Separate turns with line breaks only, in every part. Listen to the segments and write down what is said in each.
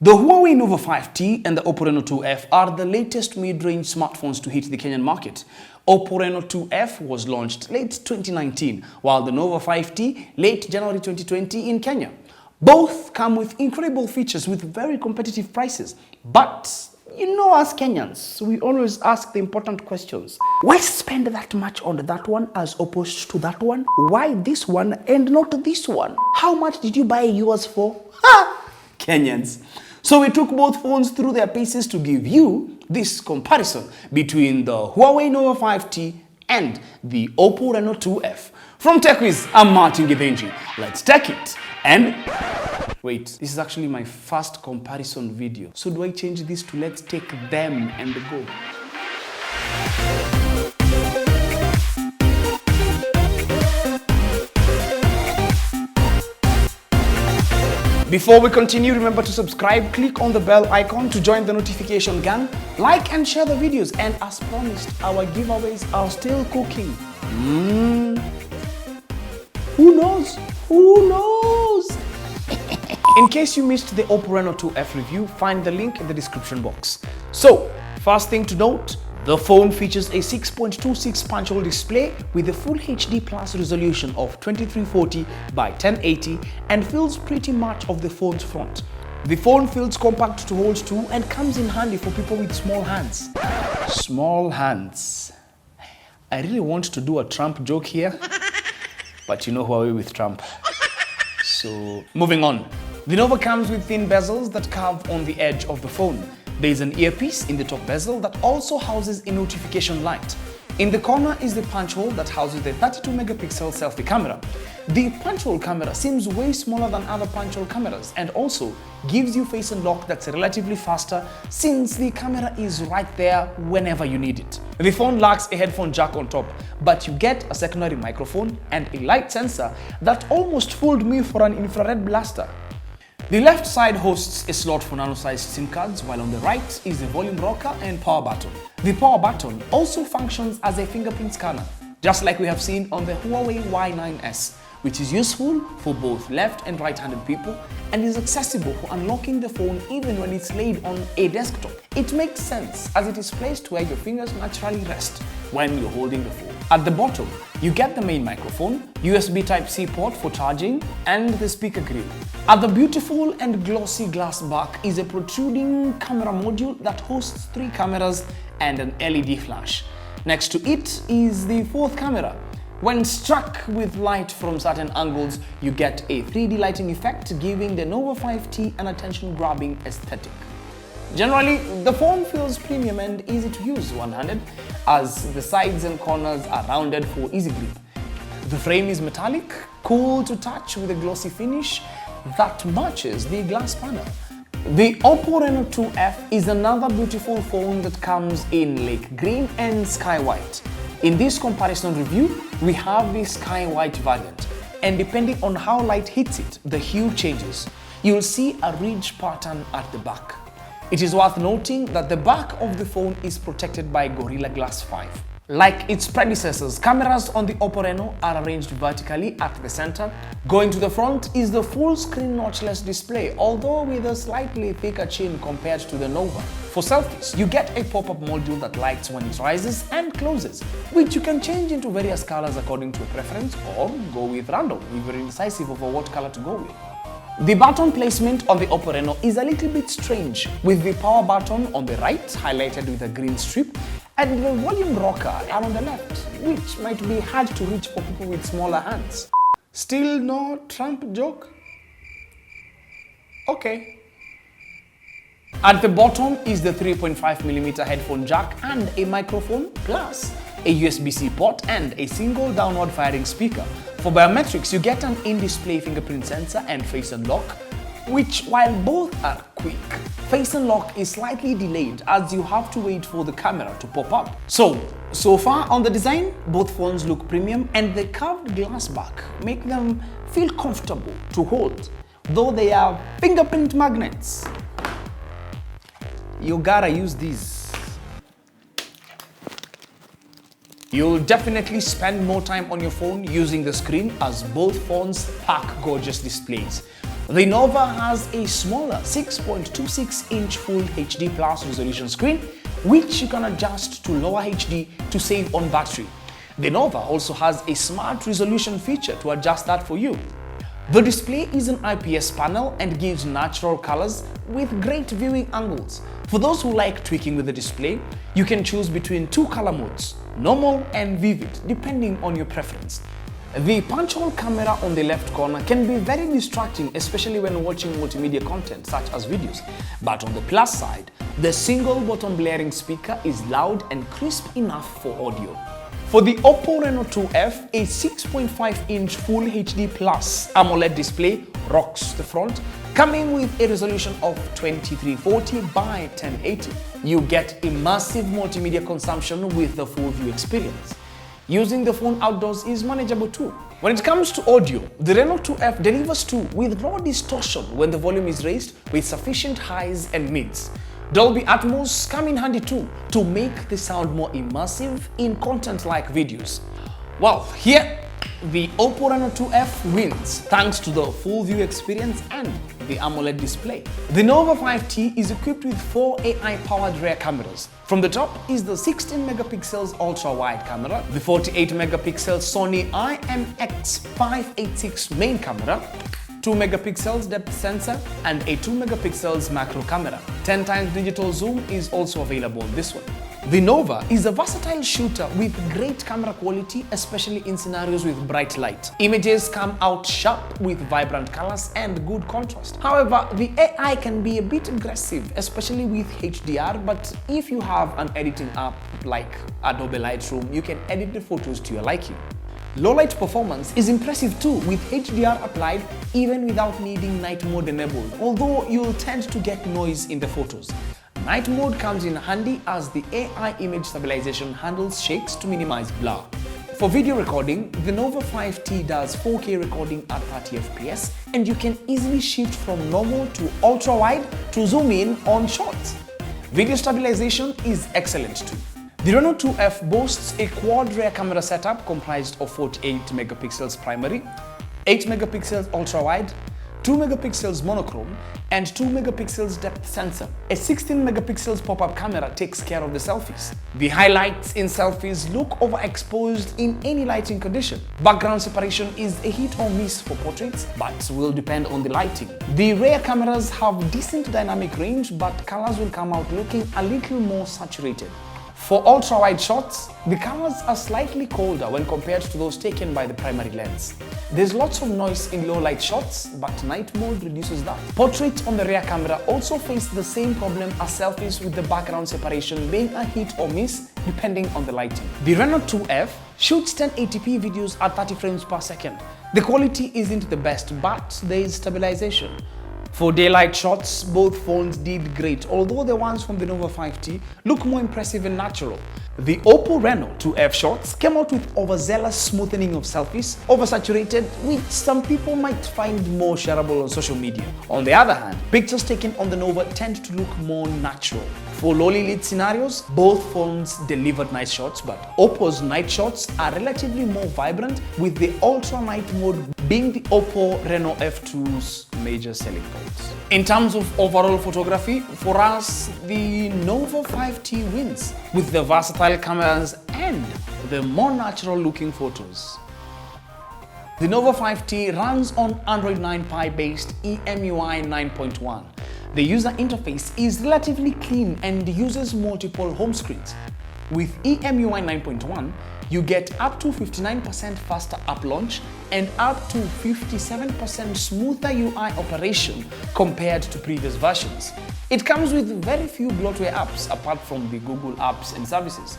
The Huawei Nova 5T and the OPPO Reno 2F are the latest mid-range smartphones to hit the Kenyan market. OPPO Reno 2F was launched late 2019, while the Nova 5T late January 2020 in Kenya. Both come with incredible features with very competitive prices. But you know us Kenyans, we always ask the important questions. Why spend that much on that one as opposed to that one? Why this one and not this one? How much did you buy yours for? Ha! Kenyans. So we took both phones through their paces to give you this comparison between the Huawei Nova 5T and the OPPO Reno 2F. From Techweez, I'm Martin Givenji. Let's take it and... Wait, this is actually my first comparison video. So do I change this to let's take them and go? Before we continue, remember to subscribe, click on the bell icon to join the notification gang, like and share the videos, and as promised, our giveaways are still cooking. Who knows? Who knows? In case you missed the OPPO Reno 2F review, find the link in the description box. So, first thing to note, the phone features a 6.26 punch-hole display with a full HD plus resolution of 2340 by 1080 and fills pretty much of the phone's front. The phone feels compact to hold too and comes in handy for people with small hands. Small hands. I really want to do a Trump joke here, but you know Huawei with Trump. So, moving on. The Nova comes with thin bezels that carve on the edge of the phone. There is an earpiece in the top bezel that also houses a notification light. In the corner is the punch hole that houses the 32-megapixel selfie camera. The punch hole camera seems way smaller than other punch hole cameras and also gives you face unlock that's relatively faster since the camera is right there whenever you need it. The phone lacks a headphone jack on top, but you get a secondary microphone and a light sensor that almost fooled me for an infrared blaster. The left side hosts a slot for nano-sized SIM cards, while on the right is the volume rocker and power button. The power button also functions as a fingerprint scanner, just like we have seen on the Huawei Y9S, which is useful for both left and right-handed people and is accessible for unlocking the phone even when it's laid on a desktop. It makes sense as it is placed where your fingers naturally rest when you're holding the phone. At the bottom, you get the main microphone, USB Type-C port for charging, and the speaker grill. At the beautiful and glossy glass back is a protruding camera module that hosts 3 cameras and an LED flash. Next to it is the 4th camera. When struck with light from certain angles, you get a 3D lighting effect, giving the Nova 5T an attention-grabbing aesthetic. Generally, the phone feels premium and easy to use one-handed, as the sides and corners are rounded for easy grip. The frame is metallic, cool to touch with a glossy finish that matches the glass panel. The OPPO Reno 2F is another beautiful phone that comes in lake green and sky white. In this comparison review, we have the sky white variant, and depending on how light hits it, the hue changes. You'll see a ridge pattern at the back. It is worth noting that the back of the phone is protected by Gorilla Glass 5. Like its predecessors, cameras on the OPPO Reno are arranged vertically at the center. Going to the front is the full-screen notchless display, although with a slightly thicker chin compared to the Nova. For selfies, you get a pop-up module that lights when it rises and closes, which you can change into various colors according to a preference or go with random if you're indecisive over what color to go with. The button placement on the OPPO Reno is a little bit strange, with the power button on the right highlighted with a green strip and the volume rocker are on the left, which might be hard to reach for people with smaller hands. Still no Trump joke? Okay. At the bottom is the 3.5mm headphone jack and a microphone, plus a USB-C port and a single downward firing speaker. For biometrics, you get an in-display fingerprint sensor and face unlock, which, while both are quick, face unlock is slightly delayed as you have to wait for the camera to pop up. So far on the design, both phones look premium and the curved glass back make them feel comfortable to hold, though they are fingerprint magnets. You gotta use these. You'll definitely spend more time on your phone using the screen as both phones pack gorgeous displays. The Nova has a smaller 6.26-inch Full HD Plus resolution screen, which you can adjust to lower HD to save on battery. The Nova also has a smart resolution feature to adjust that for you. The display is an IPS panel and gives natural colors with great viewing angles. For those who like tweaking with the display, you can choose between two color modes, normal and vivid, depending on your preference. The punch-hole camera on the left corner can be very distracting, especially when watching multimedia content such as videos. But on the plus side, the single bottom blaring speaker is loud and crisp enough for audio. For the OPPO Reno 2F, a 6.5-inch Full HD Plus AMOLED display rocks the front, coming with a resolution of 2340 by 1080. You get immersive multimedia consumption with the full view experience. Using the phone outdoors is manageable too. When it comes to audio, the Reno 2F delivers too with low distortion when the volume is raised with sufficient highs and mids. Dolby Atmos come in handy too to make the sound more immersive in content like videos. Well, here the OPPO Reno 2F wins thanks to the full view experience and the AMOLED display. The Nova 5T is equipped with 4 AI-powered rear cameras. From the top is the 16 megapixels ultra-wide camera, the 48 megapixel Sony IMX586 main camera, 2 megapixels depth sensor and a 2 megapixels macro camera. 10 times digital zoom is also available on this one. The Nova is a versatile shooter with great camera quality, especially in scenarios with bright light. Images come out sharp with vibrant colors and good contrast. However, the AI can be a bit aggressive, especially with HDR, but if you have an editing app like Adobe Lightroom, you can edit the photos to your liking. Low light performance is impressive too, with HDR applied even without needing night mode enabled, although you'll tend to get noise in the photos. Night mode comes in handy as the AI image stabilization handles shakes to minimize blur. For video recording, the Nova 5T does 4K recording at 30 FPS, and you can easily shift from normal to ultra wide to zoom in on shots. Video stabilization is excellent too. The Reno 2F boasts a quad rear camera setup comprised of 48 megapixels primary, 8 megapixels ultra-wide, 2 megapixels monochrome, and 2 megapixels depth sensor. A 16 megapixels pop-up camera takes care of the selfies. The highlights in selfies look overexposed in any lighting condition. Background separation is a hit or miss for portraits, but will depend on the lighting. The rear cameras have decent dynamic range, but colors will come out looking a little more saturated. For ultra-wide shots, the colors are slightly colder when compared to those taken by the primary lens. There's lots of noise in low-light shots, but night mode reduces that. Portraits on the rear camera also face the same problem as selfies, with the background separation being a hit or miss depending on the lighting. The Reno 2F shoots 1080p videos at 30 frames per second. The quality isn't the best, but there is stabilization. For daylight shots, both phones did great, although the ones from the Nova 5T look more impressive and natural. The OPPO Reno 2F shots came out with overzealous smoothening of selfies, oversaturated, which some people might find more shareable on social media. On the other hand, pictures taken on the Nova tend to look more natural. For lowly lit scenarios, both phones delivered nice shots, but OPPO's night shots are relatively more vibrant, with the ultra night mode being the OPPO Reno F2's major selling points. In terms of overall photography, for us, the Nova 5T wins with the versatile cameras and the more natural looking photos. The Nova 5T runs on Android 9 Pie based EMUI 9.1. The user interface is relatively clean and uses multiple home screens. With EMUI 9.1, you get up to 59% faster app launch and up to 57% smoother UI operation compared to previous versions. It comes with very few bloatware apps apart from the Google apps and services.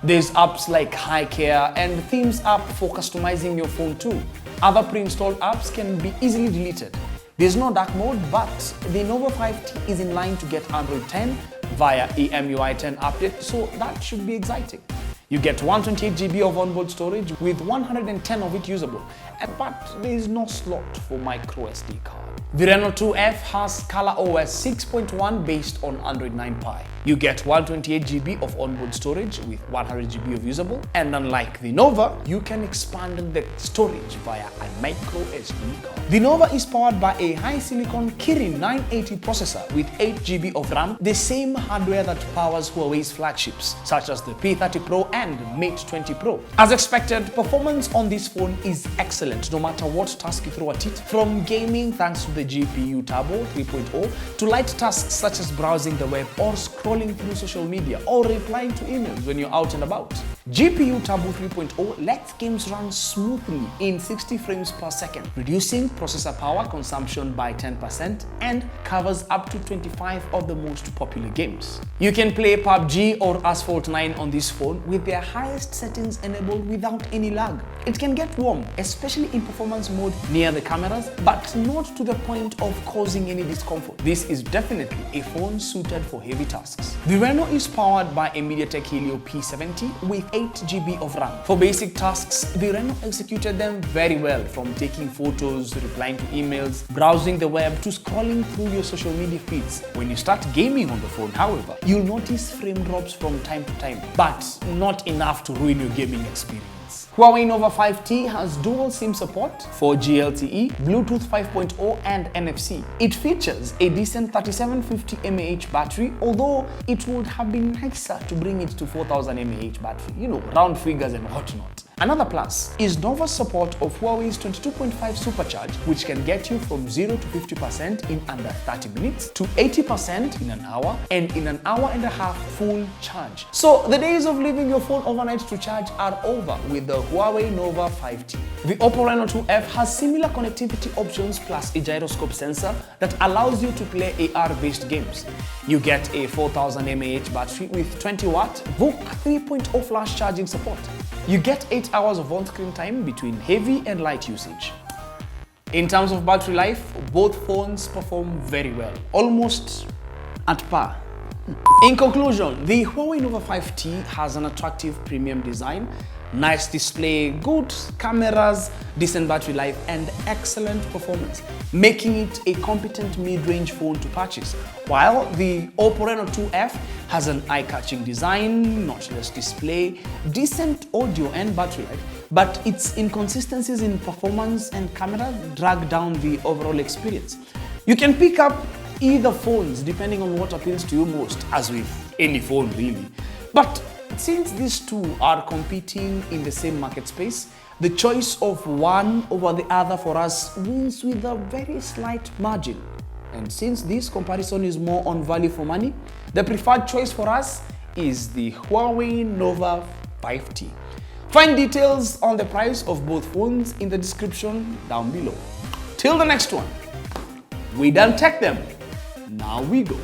There's apps like High Care and Themes app for customizing your phone too. Other pre-installed apps can be easily deleted. There's no dark mode, but the Nova 5T is in line to get Android 10 via EMUI 10 update, so that should be exciting. You get 128GB of onboard storage with 110 of it usable, but there is no slot for micro SD card. The Reno 2F has ColorOS 6.1 based on Android 9 Pie. You get 128GB of onboard storage with 100GB of usable, and unlike the Nova, you can expand the storage via a micro SD card. The Nova is powered by a high silicon Kirin 980 processor with 8GB of RAM, the same hardware that powers Huawei's flagships, such as the P30 Pro and Mate 20 Pro. As expected, performance on this phone is excellent no matter what task you throw at it, from gaming thanks to the GPU Turbo 3.0 to light tasks such as browsing the web or scrolling through social media or replying to emails when you're out and about. GPU Turbo 3.0 lets games run smoothly in 60 frames per second, reducing processor power consumption by 10% and covers up to 25 of the most popular games. You can play PUBG or Asphalt 9 on this phone with their highest settings enabled without any lag. It can get warm, especially in performance mode near the cameras, but not to the point of causing any discomfort. This is definitely a phone suited for heavy tasks. The Reno is powered by a MediaTek Helio P70 with 8GB of RAM. For basic tasks, the Reno executed them very well, from taking photos, replying to emails, browsing the web, to scrolling through your social media feeds. When you start gaming on the phone, however, you'll notice frame drops from time to time, but not enough to ruin your gaming experience. Huawei Nova 5T has dual SIM support, 4G LTE, Bluetooth 5.0 and NFC. It features a decent 3750 mAh battery, although it would have been nicer to bring it to 4000 mAh battery, round figures and whatnot. Another plus is Nova's support of Huawei's 22.5 Supercharge, which can get you from 0 to 50% in under 30 minutes to 80% in an hour, and in an hour and a half full charge. So the days of leaving your phone overnight to charge are over with the Huawei Nova 5T. The OPPO Reno 2F has similar connectivity options plus a gyroscope sensor that allows you to play AR-based games. You get a 4000 mAh battery with 20-watt VOOC 3.0 flash charging support. You get 8 hours of on-screen time between heavy and light usage. In terms of battery life, both phones perform very well, almost at par. In conclusion, the Huawei Nova 5T has an attractive premium design, nice display, good cameras, decent battery life, and excellent performance, making it a competent mid-range phone to purchase. While the OPPO Reno 2F has an eye-catching design, notchless display, decent audio and battery life, but its inconsistencies in performance and camera drag down the overall experience. You can pick up either phones depending on what appeals to you most, as with any phone really. But since these two are competing in the same market space, the choice of one over the other for us wins with a very slight margin. And since this comparison is more on value for money, the preferred choice for us is the Huawei Nova 5T. Find details on the price of both phones in the description down below. Till the next one, we done tech them. Now we go.